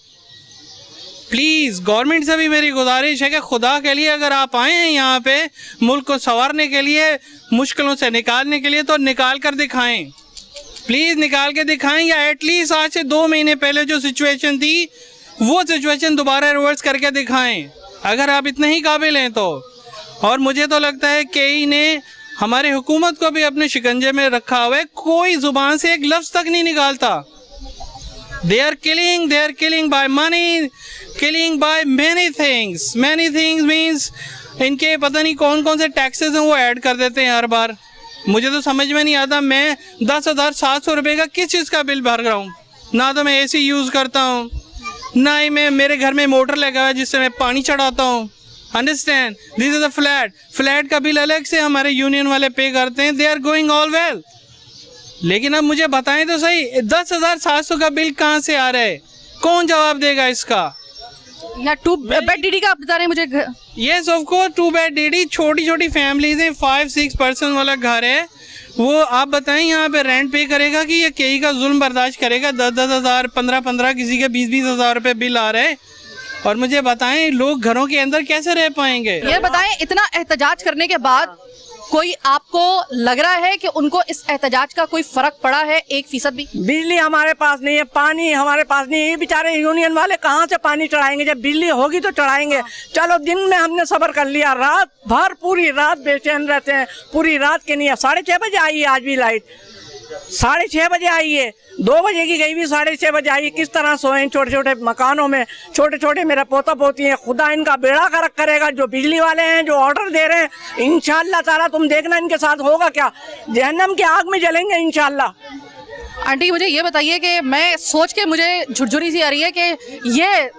प्लीज़ गवर्नमेंट से भी मेरी गुजारिश है कि खुदा के लिए अगर आप आए हैं यहाँ पे मुल्क को संवारने के लिए, मुश्किलों से निकालने के लिए, तो निकाल कर दिखाएं, प्लीज़ निकाल के दिखाएं। या एटलीस्ट आज से 2 महीने पहले जो सिचुएशन थी, वो सिचुएशन दोबारा रिवर्स करके दिखाएं, अगर आप इतने ही काबिल हैं तो। और मुझे तो लगता है कि ने हमारी हुकूमत को भी अपने शिकंजे में रखा हुआ है, कोई ज़ुबान से एक लफ्ज़ तक नहीं निकालता। They are killing by money, killing by many things means इनके पता नहीं कौन कौन से टैक्सेस हैं वो ऐड कर देते हैं हर बार। मुझे तो समझ में नहीं आता, मैं 10,700 रुपये का किस चीज़ का बिल भर रहा हूँ? ना तो मैं AC यूज़ करता हूँ, ना ही मैं, मेरे घर में मोटर लगा हुआ है जिससे मैं पानी चढ़ाता हूँ। Understand, this is a flat का बिल अलग से हमारे यूनियन वाले पे करते हैं। They are going all well. लेकिन अब मुझे बताएं तो सही, 10,700 का बिल कहाँ से आ रहा है? कौन जवाब देगा इसका? या 2 बेड डीडी का आप बता रहे हैं मुझे? Yes of course, 2 bed DD. छोटी छोटी फैमिलीज हैं, 5-6 पर्सन वाला घर है, वो आप बताएं यहाँ पे रेंट पे करेगा कि ये कई का जुल्म बर्दाश्त करेगा? 10-10 हज़ार, 15-15, किसी के 20-20 हज़ार रुपये बिल आ रहे हैं। और मुझे बताएं लोग घरों के अंदर कैसे रह पाएंगे? ये बताएं, इतना एहतजाज करने के बाद कोई आपको लग रहा है कि उनको इस एहतजाज का कोई फर्क पड़ा है 1% भी? बिजली हमारे पास नहीं है, पानी हमारे पास नहीं है, ये बेचारे यूनियन वाले कहाँ से पानी चढ़ाएंगे? जब बिजली होगी तो चढ़ाएंगे। चलो दिन में हमने सब्र कर लिया, रात भर पूरी रात बेचैन रहते हैं, पूरी रात के नहीं है। 6:30 बजे आई है आज भी लाइट, 6:30 बजे आई है, 2 बजे की गई भी 6:30 बजे आई। किस तरह सोए छोटे छोटे मकानों में, छोटे छोटे मेरा पोता पोती है। खुदा इनका बेड़ा गर्क करेगा, जो बिजली वाले हैं, जो ऑर्डर दे रहे हैं। इंशाल्लाह ताला तुम देखना इनके साथ होगा क्या, जहन्नम की आग में जलेंगे इंशाल्लाह। आंटी मुझे ये बताइए कि मैं सोच के मुझे झुरझुरी सी आ रही है कि ये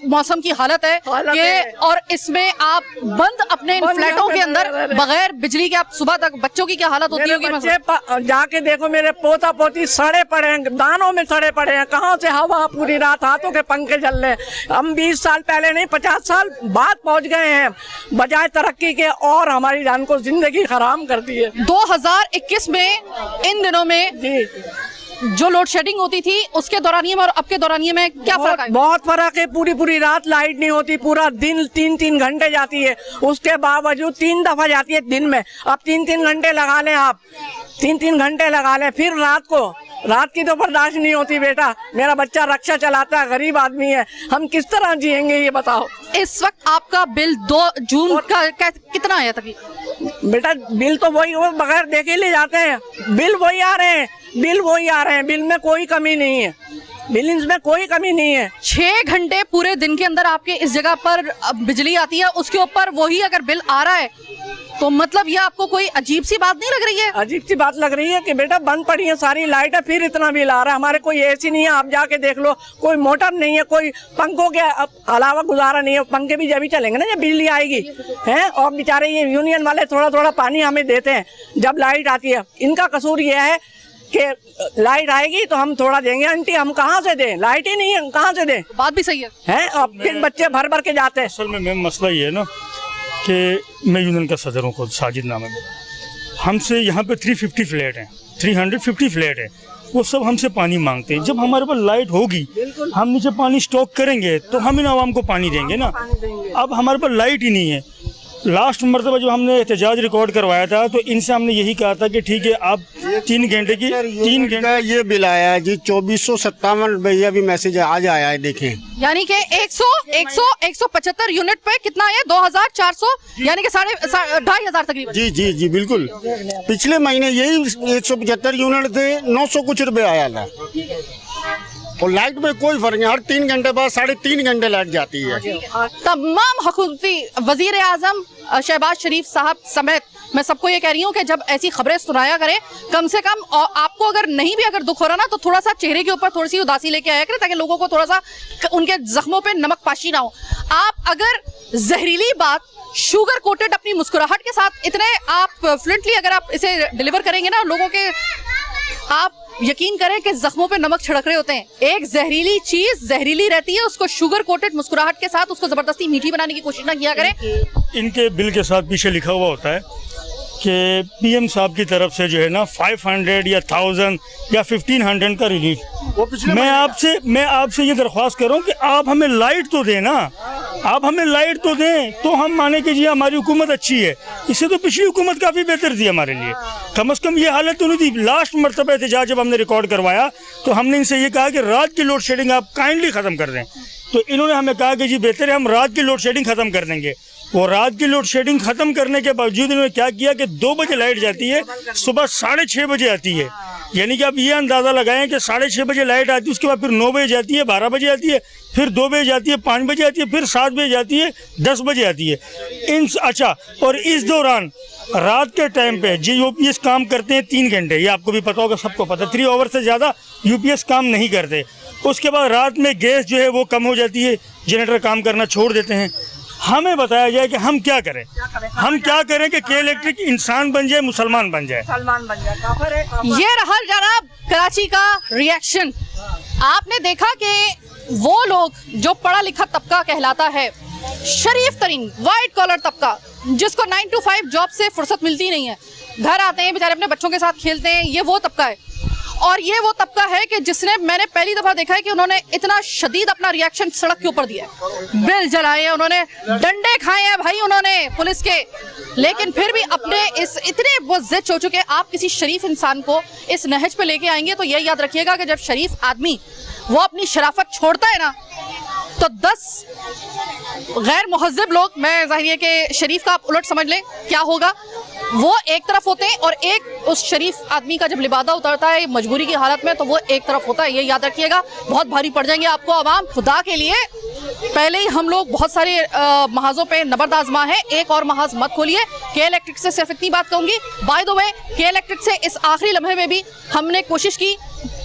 मौसम की हालत है कि और इसमें आप बंद अपने इन फ्लैटों के अंदर बगैर बिजली के आप सुबह तक, बच्चों की क्या हालत होती होगी? जाके देखो मेरे पोता पोती सड़े पड़े हैं, दानों में सड़े पड़े हैं। कहाँ से हवा, पूरी रात हाथों के पंखे चल रहे हैं। हम 20 साल पहले नहीं 50 साल बाद पहुँच गए हैं बजाय तरक्की के, और हमारी जान को जिंदगी खराब कर दी है। 2021 में इन दिनों में जी जो लोड शेडिंग होती थी उसके दौरानिये में और अब के दौरानिये में क्या फर्क है? बहुत फर्क है। पूरी रात लाइट नहीं होती, पूरा दिन 3-3 घंटे जाती है, उसके बावजूद 3 दफा जाती है दिन में। अब 3-3 घंटे लगा लें आप, 3-3 घंटे लगा लें, फिर रात की तो बर्दाश्त नहीं होती बेटा। मेरा बच्चा रक्षा चलाता है, गरीब आदमी है, हम किस तरह जिएंगे ये बताओ। इस वक्त आपका बिल 2 जून का कितना आया तक? बेटा बिल तो वही बगैर देखे ले जाते हैं, बिल वही आ रहे हैं, बिल में कोई कमी नहीं है, बिलिंग्स में कोई कमी नहीं है। 6 घंटे पूरे दिन के अंदर आपके इस जगह पर बिजली आती है, उसके ऊपर वही अगर बिल आ रहा है तो मतलब ये आपको कोई अजीब सी बात नहीं लग रही है? अजीब सी बात लग रही है कि बेटा बंद पड़ी है सारी लाइट है, फिर इतना बिल आ रहा है। हमारे कोई एसी नहीं है, आप जाके देख लो, कोई मोटर नहीं है, कोई पंखों के अलावा गुजारा नहीं है। पंखे भी जब ही चलेंगे ना जब बिजली आएगी है। और बेचारे ये यूनियन वाले थोड़ा थोड़ा पानी हमें देते हैं जब लाइट आती है। इनका कसूर ये है के लाइट आएगी तो हम थोड़ा देंगे। आंटी हम कहाँ से दें, लाइट ही नहीं है, हम कहाँ से दें? बात भी सही है। हैं अब फिर बच्चे भर भर के जाते हैं। असल में मैम मसला ये है ना कि मैं यूनियन का सदर हूँ, खुद साजिद नाम है मेरा। हमसे यहाँ पे 350 फ्लैट हैं, 350 फ्लैट है, वो सब हमसे पानी मांगते हैं। जब हमारे पास लाइट होगी हम नीचे पानी स्टॉक करेंगे तो हम इन आवाम को पानी देंगे ना। अब हमारे पास लाइट ही नहीं है। लास्ट मरतबा जब हमने एहतजाज रिकॉर्ड करवाया था तो इनसे हमने यही कहा था कि ठीक है आप 3 घंटे की 3 घंटे ये बिल आया है जी 2457 भैया भी मैसेज आज आया है, देखें। यानी कि 175 यूनिट पे कितना है, 2400 यानी कि 2500 तकरीबन। जी जी जी बिल्कुल। पिछले महीने यही 175 यूनिट थे, 900 कुछ रुपए आया था। और लाइट में कोई फर्क नहीं, हर 3 घंटे बाद 3.5 घंटे लाइट जाती है। तमाम हुकूमती वजीर आजम शहबाज शरीफ साहब समेत मैं सबको ये कह रही हूँ कि जब ऐसी खबरें सुनाया करें कम से कम, और आपको अगर नहीं भी अगर दुख हो रहा ना तो थोड़ा सा चेहरे के ऊपर थोड़ी सी उदासी लेके आया करें ताकि लोगों को थोड़ा सा उनके जख्मों पे नमक पाशी ना हो। आप अगर जहरीली बात शुगर कोटेड अपनी मुस्कुराहट के साथ इतने आप फ्लुएंटली अगर आप इसे डिलीवर करेंगे ना लोगों के, आप यकीन करें कि जख्मों पे नमक छिड़क रहे होते हैं। एक जहरीली चीज जहरीली रहती है, उसको शुगर कोटेड मुस्कुराहट के साथ उसको जबरदस्ती मीठी बनाने की कोशिश ना किया करें। इनके बिल के साथ पीछे लिखा हुआ होता है कि पीएम साहब की तरफ से जो है ना 500 या 1000 या 1500 का रिलीफ। मैं आपसे ये दरख्वास्त कर रहा हूँ कि आप हमें लाइट तो दें ना, आप हमें लाइट तो दें तो हम माने कि जी हमारी हुकूमत अच्छी है। इससे तो पिछली हुकूमत काफ़ी बेहतर थी हमारे लिए, कम से कम ये हालत तो नहीं थी। लास्ट मरतबा एहतजाज जब हमने रिकॉर्ड करवाया तो हमने इनसे ये कहा कि रात की लोड शेडिंग आप काइंडली ख़त्म कर दें, तो इन्होंने हमें कहा कि जी बेहतर है हम रात की लोड शेडिंग ख़त्म कर देंगे। वो रात की लोड शेडिंग ख़त्म करने के बावजूद इन्होंने क्या किया कि 2 बजे लाइट जाती है, सुबह 6:30 बजे आती है। यानी कि आप ये अंदाज़ा लगाएं कि 6:30 बजे लाइट आती है, उसके बाद फिर 9 बजे जाती है, 12 बजे आती है, फिर 2 बजे जाती है, 5 बजे आती है, फिर 7 बजे जाती है, 10 बजे आती है। अच्छा, और इस दौरान रात के टाइम पे जी यूपीएस काम करते हैं 3 घंटे, ये आपको भी पता होगा, सबको पता है 3 आवर से ज़्यादा यूपीएस काम नहीं करते। उसके बाद रात में गैस जो है वो कम हो जाती है, जनरेटर काम करना छोड़ देते हैं। हमें बताया जाए कि हम क्या करें, हम क्या करें कि के इलेक्ट्रिक इंसान बन जाए, मुसलमान बन जाए। ये रहा जनाब कराची का रिएक्शन। आपने देखा कि वो लोग जो पढ़ा लिखा तबका कहलाता है, शरीफ तरीन वाइट कॉलर तबका, जिसको 9 to 5 जॉब से फुर्सत मिलती नहीं है, घर आते हैं बेचारे अपने बच्चों के साथ खेलते हैं, ये वो तबका है। और ये वो तबका है कि जिसने, मैंने पहली दफा देखा है कि उन्होंने इतना शदीद अपना रिएक्शन सड़क के ऊपर दिया है। बिल जलाए हैं उन्होंने, डंडे खाए हैं भाई उन्होंने पुलिस के, लेकिन फिर भी अपने इस इतने वो जिद हो चुके। आप किसी शरीफ इंसान को इस नहज पे लेके आएंगे तो ये याद रखिएगा कि जब शरीफ आदमी वो अपनी शराफत छोड़ता है ना तो 10 गैर मुहज्जिब लोग, मैं जाहिर है कि शरीफ का आप उलट समझ लें क्या होगा, वो एक तरफ होते हैं और एक उस शरीफ आदमी का जब लिबादा उतरता है मजबूरी की हालत में तो वो एक तरफ होता है। ये याद रखिएगा, बहुत भारी पड़ जाएंगे आपको आवाम। खुदा के लिए पहले ही हम लोग बहुत सारे महाजों पे नबर्द आजमा है, एक और महाज मत खोलिए। के इलेक्ट्रिक से सिर्फ इतनी बात कहूँगी, बाय द वे के इलेक्ट्रिक से इस आखिरी लम्हे में भी हमने कोशिश की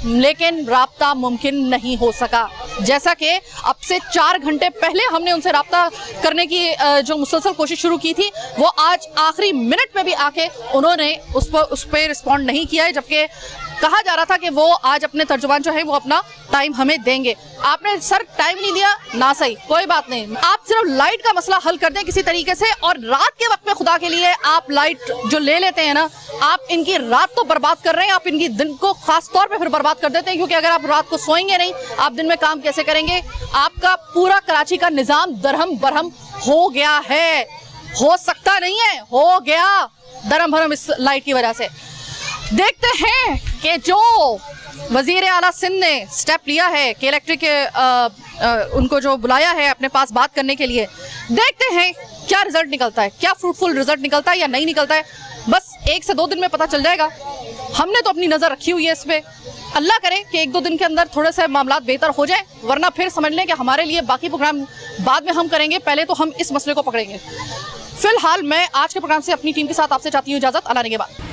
लेकिन राब्ता मुमकिन नहीं हो सका। जैसा कि अब से 4 घंटे पहले हमने उनसे राब्ता करने की जो मुसलसल कोशिश शुरू की थी, वो आज आखिरी मिनट में भी आके उन्होंने उस पर रिस्पॉन्ड नहीं किया है, जबकि कहा जा रहा था कि वो आज अपने तर्जुमान जो है वो अपना टाइम हमें देंगे। आपने सर टाइम नहीं दिया ना, सही कोई बात नहीं, आप सिर्फ लाइट का मसला हल कर दें किसी तरीके से। और रात के वक्त में खुदा के लिए आप लाइट जो ले लेते हैं ना, आप इनकी रात तो बर्बाद कर रहे हैं, आप इनकी दिन को खास तौर पे फिर बर्बाद कर देते हैं, क्योंकि अगर आप रात को सोएंगे नहीं आप दिन में काम कैसे करेंगे। आपका पूरा कराची का निजाम दरहम बरहम हो गया है, हो सकता नहीं है, हो गया दरहम भरम इस लाइट की वजह से। देखते हैं कि जो वजीर आला सिंध ने स्टेप लिया है कि इलेक्ट्रिक उनको जो बुलाया है अपने पास बात करने के लिए, देखते हैं क्या रिजल्ट निकलता है, क्या फ्रूटफुल रिजल्ट निकलता है या नहीं निकलता है। बस 1 से 2 दिन में पता चल जाएगा। हमने तो अपनी नज़र रखी हुई है इस पर, अल्लाह करे कि 1-2 दिन के अंदर थोड़े से मामलात बेहतर हो जाए, वरना फिर समझ लें कि हमारे लिए बाकी प्रोग्राम बाद में हम करेंगे, पहले तो हम इस मसले को पकड़ेंगे। फिलहाल मैं आज के प्रोग्राम से अपनी टीम के साथ आपसे चाहती हूँ इजाज़त, अल्लाह ने के बाद।